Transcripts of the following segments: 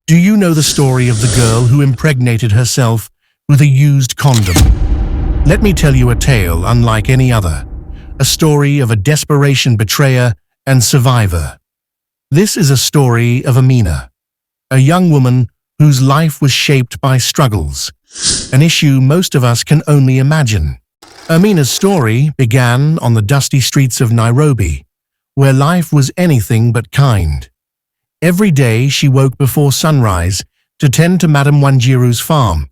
Do you know the story of the girl who impregnated herself with a used condom? Let me tell you a tale unlike any other, a story of a desperation betrayer and survivor. This is a story of Amina, a young woman whose life was shaped by struggles, an issue most of us can only imagine. Amina's story began on the dusty streets of Nairobi, where life was anything but kind. Every day she woke before sunrise to tend to Madam Wanjiru's farm.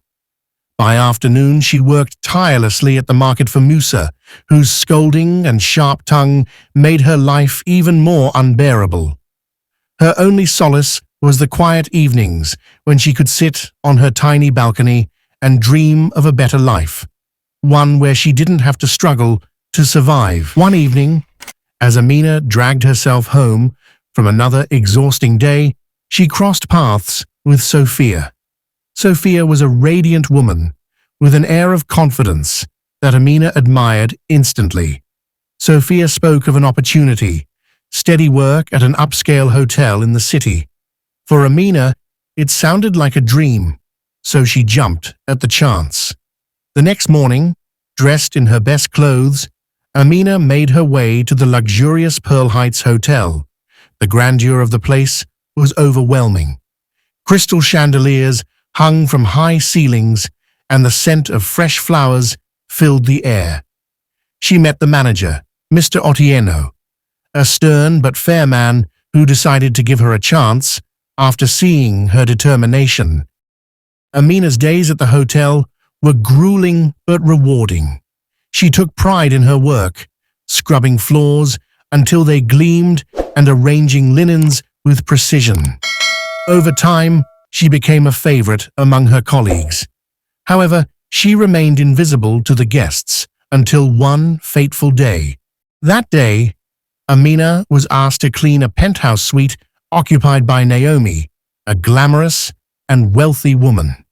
By afternoon she worked tirelessly at the market for Musa, whose scolding and sharp tongue made her life even more unbearable. Her only solace was the quiet evenings when she could sit on her tiny balcony and dream of a better life, one where she didn't have to struggle to survive. One evening, as Amina dragged herself home from another exhausting day, she crossed paths with Sophia. Sophia was a radiant woman with an air of confidence that Amina admired instantly. Sophia spoke of an opportunity, steady work at an upscale hotel in the city. For Amina, it sounded like a dream, so she jumped at the chance. The next morning, dressed in her best clothes, Amina made her way to the luxurious Pearl Heights Hotel. The grandeur of the place was overwhelming. Crystal chandeliers hung from high ceilings, and the scent of fresh flowers filled the air. She met the manager, Mr. Otieno, a stern but fair man who decided to give her a chance after seeing her determination. Amina's days at the hotel were grueling but rewarding. She took pride in her work, scrubbing floors until they gleamed and arranging linens with precision. Over time, she became a favorite among her colleagues. However, she remained invisible to the guests until one fateful day. That day, Amina was asked to clean a penthouse suite occupied by Naomi, a glamorous and wealthy woman.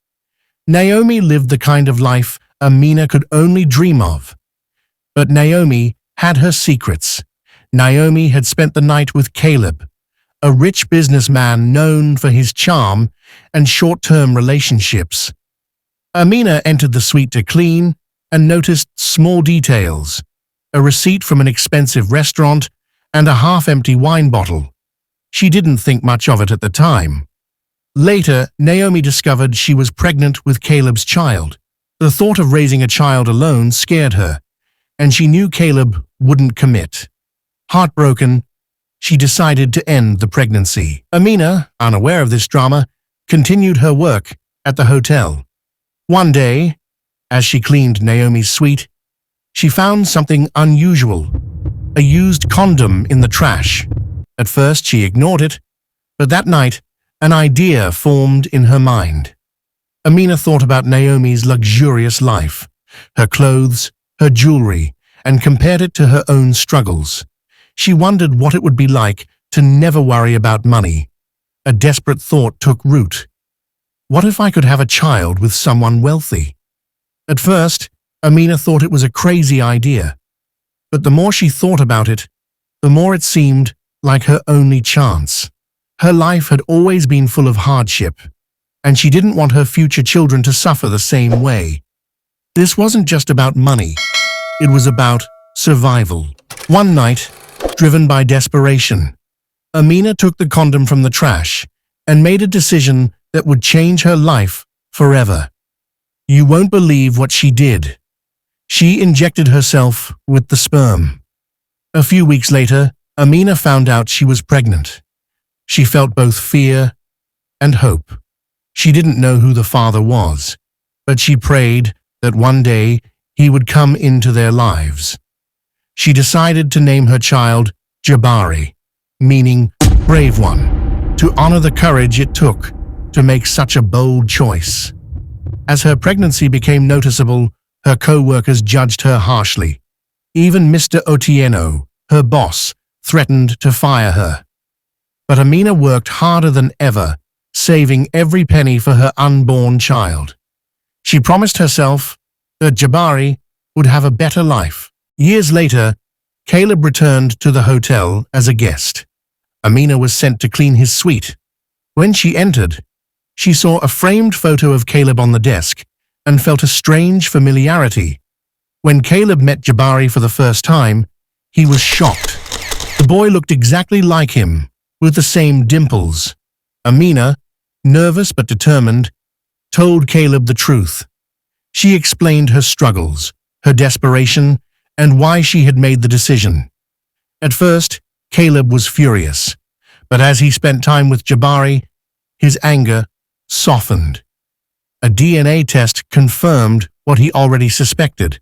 Naomi lived the kind of life Amina could only dream of. But Naomi had her secrets. Naomi had spent the night with Caleb, a rich businessman known for his charm and short-term relationships. Amina entered the suite to clean and noticed small details, a receipt from an expensive restaurant and a half-empty wine bottle. She didn't think much of it at the time. Later, Naomi discovered she was pregnant with Caleb's child. The thought of raising a child alone scared her, and she knew Caleb wouldn't commit. Heartbroken, she decided to end the pregnancy. Amina, unaware of this drama, continued her work at the hotel. One day, as she cleaned Naomi's suite, she found something unusual, a used condom in the trash. At first, she ignored it, but that night, an idea formed in her mind. Amina thought about Naomi's luxurious life, her clothes, her jewelry, and compared it to her own struggles. She wondered what it would be like to never worry about money. A desperate thought took root. What if I could have a child with someone wealthy? At first, Amina thought it was a crazy idea, but the more she thought about it, the more it seemed like her only chance. Her life had always been full of hardship, and she didn't want her future children to suffer the same way. This wasn't just about money, it was about survival. One night, driven by desperation, Amina took the condom from the trash and made a decision that would change her life forever. You won't believe what she did. She injected herself with the sperm. A few weeks later, Amina found out she was pregnant. She felt both fear and hope. She didn't know who the father was, but she prayed that one day he would come into their lives. She decided to name her child Jabari, meaning brave one, to honor the courage it took to make such a bold choice. As her pregnancy became noticeable, her co-workers judged her harshly. Even Mr. Otieno, her boss, threatened to fire her. But Amina worked harder than ever, saving every penny for her unborn child. She promised herself that Jabari would have a better life. Years later, Caleb returned to the hotel as a guest. Amina was sent to clean his suite. When she entered, She saw a framed photo of Caleb on the desk and felt a strange familiarity. When Caleb met Jabari for the first time, he was shocked. The boy looked exactly like him, with the same dimples. Amina, nervous but determined, told Caleb the truth. She explained her struggles, her desperation, and why she had made the decision. At first, Caleb was furious, but as he spent time with Jabari, his anger softened. A DNA test confirmed what he already suspected.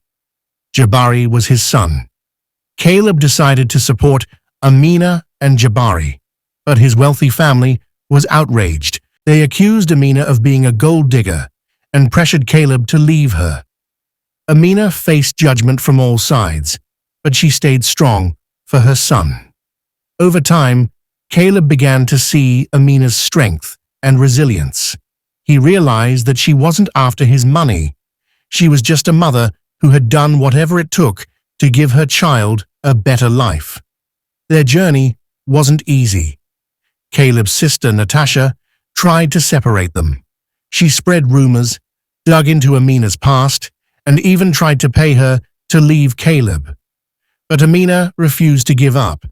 Jabari was his son. Caleb decided to support Amina and Jabari, but his wealthy family was outraged. They accused Amina of being a gold digger and pressured Caleb to leave her. Amina faced judgment from all sides, but she stayed strong for her son. Over time, Caleb began to see Amina's strength and resilience. He realized that she wasn't after his money. She was just a mother who had done whatever it took to give her child a better life. Their journey wasn't easy. Caleb's sister, Natasha, tried to separate them. She spread rumors, dug into Amina's past, and even tried to pay her to leave Caleb. But Amina refused to give up.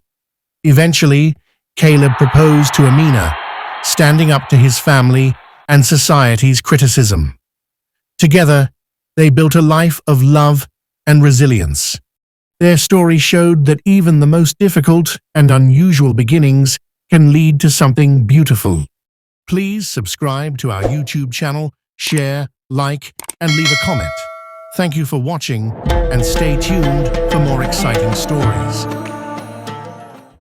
Eventually, Caleb proposed to Amina, standing up to his family and society's criticism. Together, they built a life of love and resilience. Their story showed that even the most difficult and unusual beginnings can lead to something beautiful. Please subscribe to our YouTube channel, share, like, and leave a comment. Thank you for watching, and stay tuned for more exciting stories.